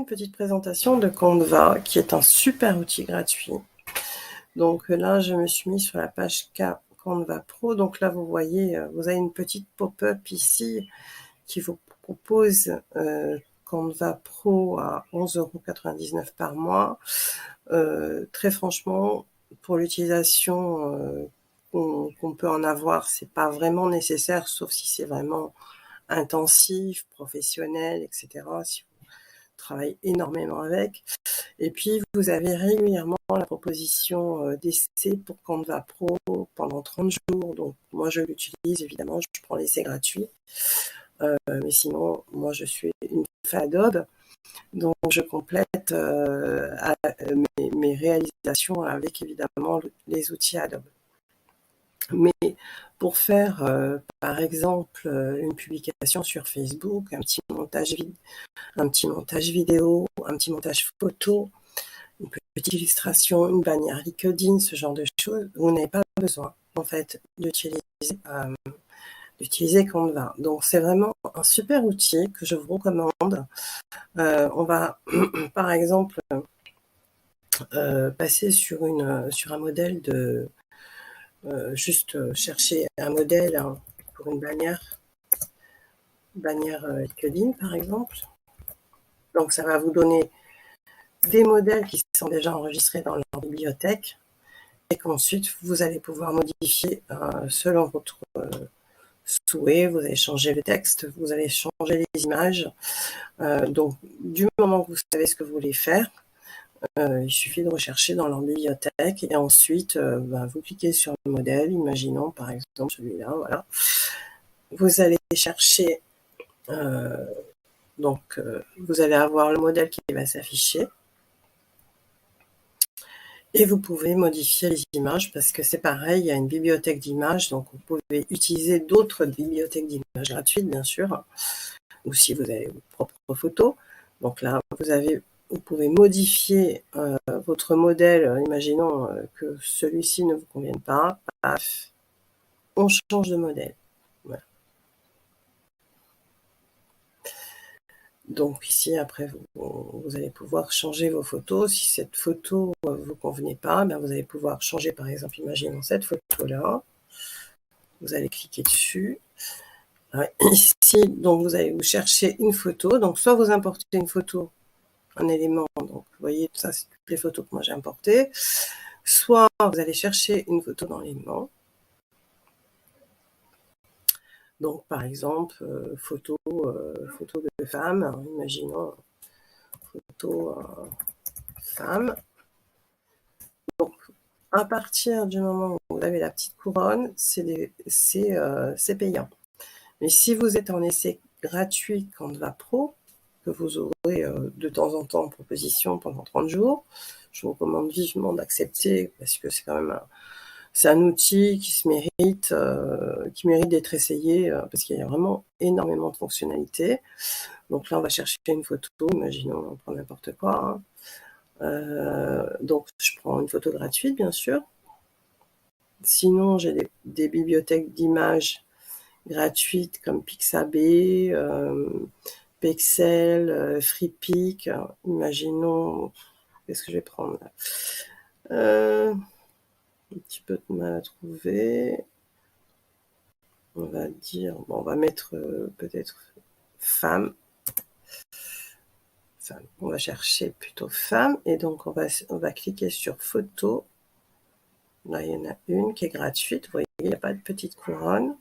une petite présentation de Canva, qui est un super outil gratuit. Donc là, je me suis mis sur la page Canva Pro. Donc là, vous voyez, vous avez une petite pop-up ici qui vous propose Canva Pro à 11,99 € par mois. Très franchement, pour l'utilisation qu'on peut en avoir, c'est pas vraiment nécessaire, sauf si c'est vraiment intensif, professionnel, etc. Si vous travaillez énormément avec. Et puis, vous avez régulièrement la proposition d'essai pour Canva Pro pendant 30 jours. Donc, moi, je l'utilise, évidemment, je prends l'essai gratuit. Mais sinon, moi, je suis une fan Adobe. Donc, je complète mes réalisations avec, évidemment, les outils Adobe. Mais pour faire, par exemple, une publication sur Facebook, un petit montage vidéo, un petit montage photo, une petite illustration, une bannière LinkedIn, ce genre de choses, vous n'avez pas besoin, en fait, d'utiliser Canva. Donc, c'est vraiment un super outil que je vous recommande. On va, par exemple, passer sur un modèle de... juste chercher un modèle pour une bannière LinkedIn, par exemple. Donc, ça va vous donner des modèles qui sont déjà enregistrés dans leur bibliothèque et qu'ensuite, vous allez pouvoir modifier selon votre souhait. Vous allez changer le texte, vous allez changer les images. Donc, du moment que vous savez ce que vous voulez faire, il suffit de rechercher dans leur bibliothèque et ensuite, vous cliquez sur le modèle. Imaginons, par exemple, celui-là, voilà. Vous allez chercher, vous allez avoir le modèle qui va s'afficher. Et vous pouvez modifier les images parce que c'est pareil, il y a une bibliothèque d'images, donc vous pouvez utiliser d'autres bibliothèques d'images gratuites, bien sûr, ou si vous avez vos propres photos. Donc là, vous pouvez modifier votre modèle. Imaginons que celui-ci ne vous convienne pas. Paf, on change de modèle. Voilà. Donc ici, après, vous allez pouvoir changer vos photos. Si cette photo ne vous convenait pas, vous allez pouvoir changer, par exemple, imaginons cette photo-là. Vous allez cliquer dessus. Ici, donc vous allez vous chercher une photo. Donc soit vous importez une photo, un élément. Donc vous voyez, ça c'est toutes les photos que moi j'ai importées. Soit vous allez chercher une photo dans l'élément. Donc par exemple, photo de femme. Imaginons photo femme. Donc à partir du moment où vous avez la petite couronne, c'est payant. Mais si vous êtes en essai gratuit Canva Pro, que vous aurez de temps en temps en proposition pendant 30 jours, je vous recommande vivement d'accepter parce que c'est quand même un outil qui mérite d'être essayé parce qu'il y a vraiment énormément de fonctionnalités. Donc là, on va chercher une photo, imaginons, on prend n'importe quoi. Donc, je prends une photo gratuite, bien sûr. Sinon, j'ai des bibliothèques d'images gratuites comme Pixabay, Pexel, FreePic. Imaginons, qu'est-ce que je vais prendre là, un petit peu de mal à trouver. On va dire, on va mettre peut-être femme. On va chercher plutôt femme et donc on va cliquer sur photo. Là, il y en a une qui est gratuite. Vous voyez, il n'y a pas de petite couronne.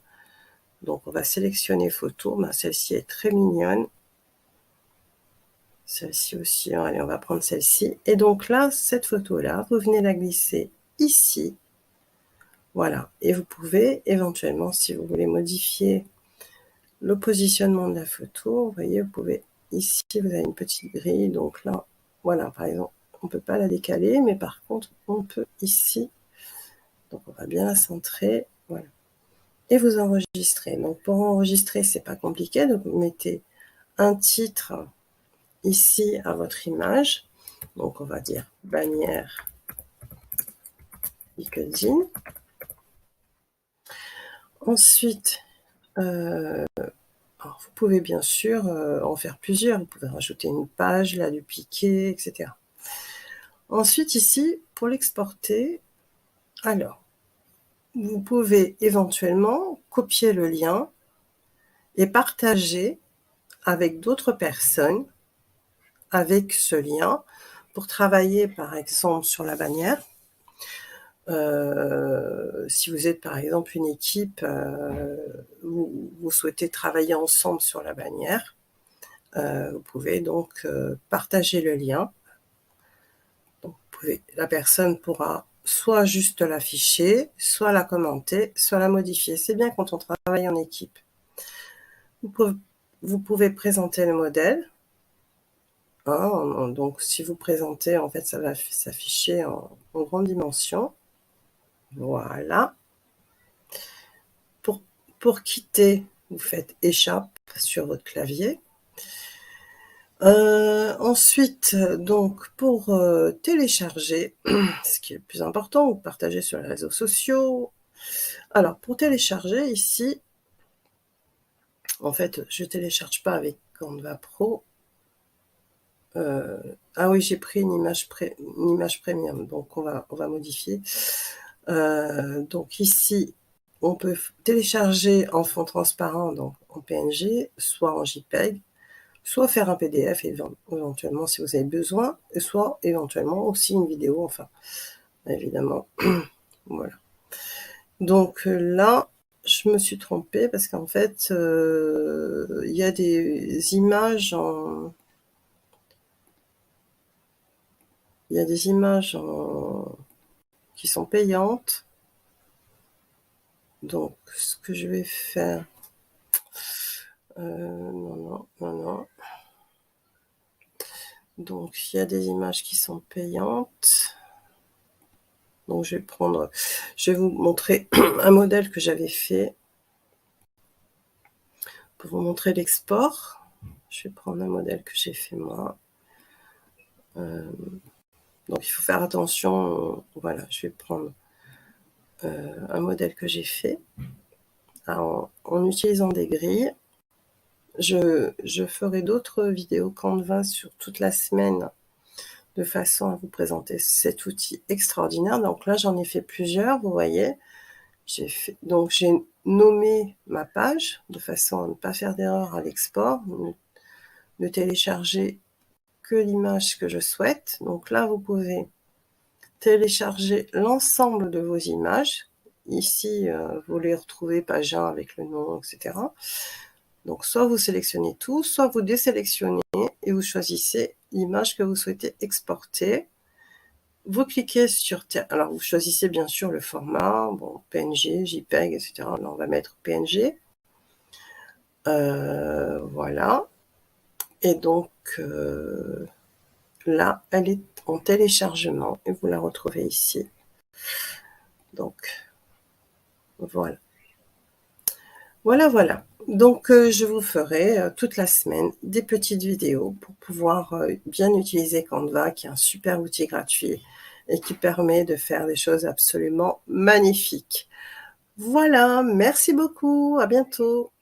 Donc, on va sélectionner photo. Celle-ci est très mignonne. Celle-ci aussi. Allez, on va prendre celle-ci. Et donc là, cette photo-là, vous venez la glisser ici. Voilà. Et vous pouvez éventuellement, si vous voulez modifier le positionnement de la photo, vous voyez, vous pouvez, ici, vous avez une petite grille. Donc là, voilà, par exemple, on ne peut pas la décaler, mais par contre, on peut ici. Donc, on va bien la centrer. Voilà. Et vous enregistrez. Donc, pour enregistrer, c'est pas compliqué. Donc, vous mettez un titre ici à votre image. Donc, on va dire bannière LinkedIn. Ensuite, Alors, vous pouvez bien sûr en faire plusieurs. Vous pouvez rajouter une page, la dupliquer, etc. Ensuite, ici, pour l'exporter, alors, vous pouvez éventuellement copier le lien et partager avec d'autres personnes avec ce lien pour travailler, par exemple, sur la bannière. Si vous êtes par exemple une équipe, vous souhaitez travailler ensemble sur la bannière, vous pouvez donc partager le lien. Donc, la personne pourra soit juste l'afficher, soit la commenter, soit la modifier. C'est bien quand on travaille en équipe. Vous pouvez présenter le modèle. Hein, donc si vous présentez, en fait, ça va s'afficher en grande dimension. Voilà. Pour quitter, vous faites échappe sur votre clavier. Ensuite, donc, pour télécharger, ce qui est le plus important, ou partager sur les réseaux sociaux. Alors, pour télécharger, ici, en fait, je télécharge pas avec Canva Pro. Ah oui, j'ai pris une image premium, donc on va modifier. Donc ici, on peut télécharger en fond transparent, donc en PNG, soit en JPEG, soit faire un PDF éventuellement si vous avez besoin, et soit éventuellement aussi une vidéo, enfin, évidemment. Voilà. Donc là, je me suis trompée parce qu'en fait, il y a des images qui sont payantes. Donc, ce que je vais faire... non. Donc, il y a des images qui sont payantes. Donc, je vais vous montrer un modèle que j'avais fait pour vous montrer l'export. Je vais prendre un modèle que j'ai fait moi. Donc, il faut faire attention. Voilà, je vais prendre un modèle que j'ai fait en utilisant des grilles. Je ferai d'autres vidéos Canva sur toute la semaine de façon à vous présenter cet outil extraordinaire. Donc là, j'en ai fait plusieurs, vous voyez. Donc j'ai nommé ma page de façon à ne pas faire d'erreur à l'export, ne télécharger que l'image que je souhaite. Donc là, vous pouvez télécharger l'ensemble de vos images. Ici, vous les retrouvez page 1 avec le nom, etc. Donc, soit vous sélectionnez tout, soit vous désélectionnez et vous choisissez l'image que vous souhaitez exporter. Vous cliquez sur... Alors, vous choisissez bien sûr le format, bon, PNG, JPEG, etc. Là, on va mettre PNG. Voilà. Et donc, là, elle est en téléchargement et vous la retrouvez ici. Donc, voilà. Voilà. Donc, je vous ferai toute la semaine des petites vidéos pour pouvoir bien utiliser Canva, qui est un super outil gratuit et qui permet de faire des choses absolument magnifiques. Voilà, merci beaucoup, à bientôt.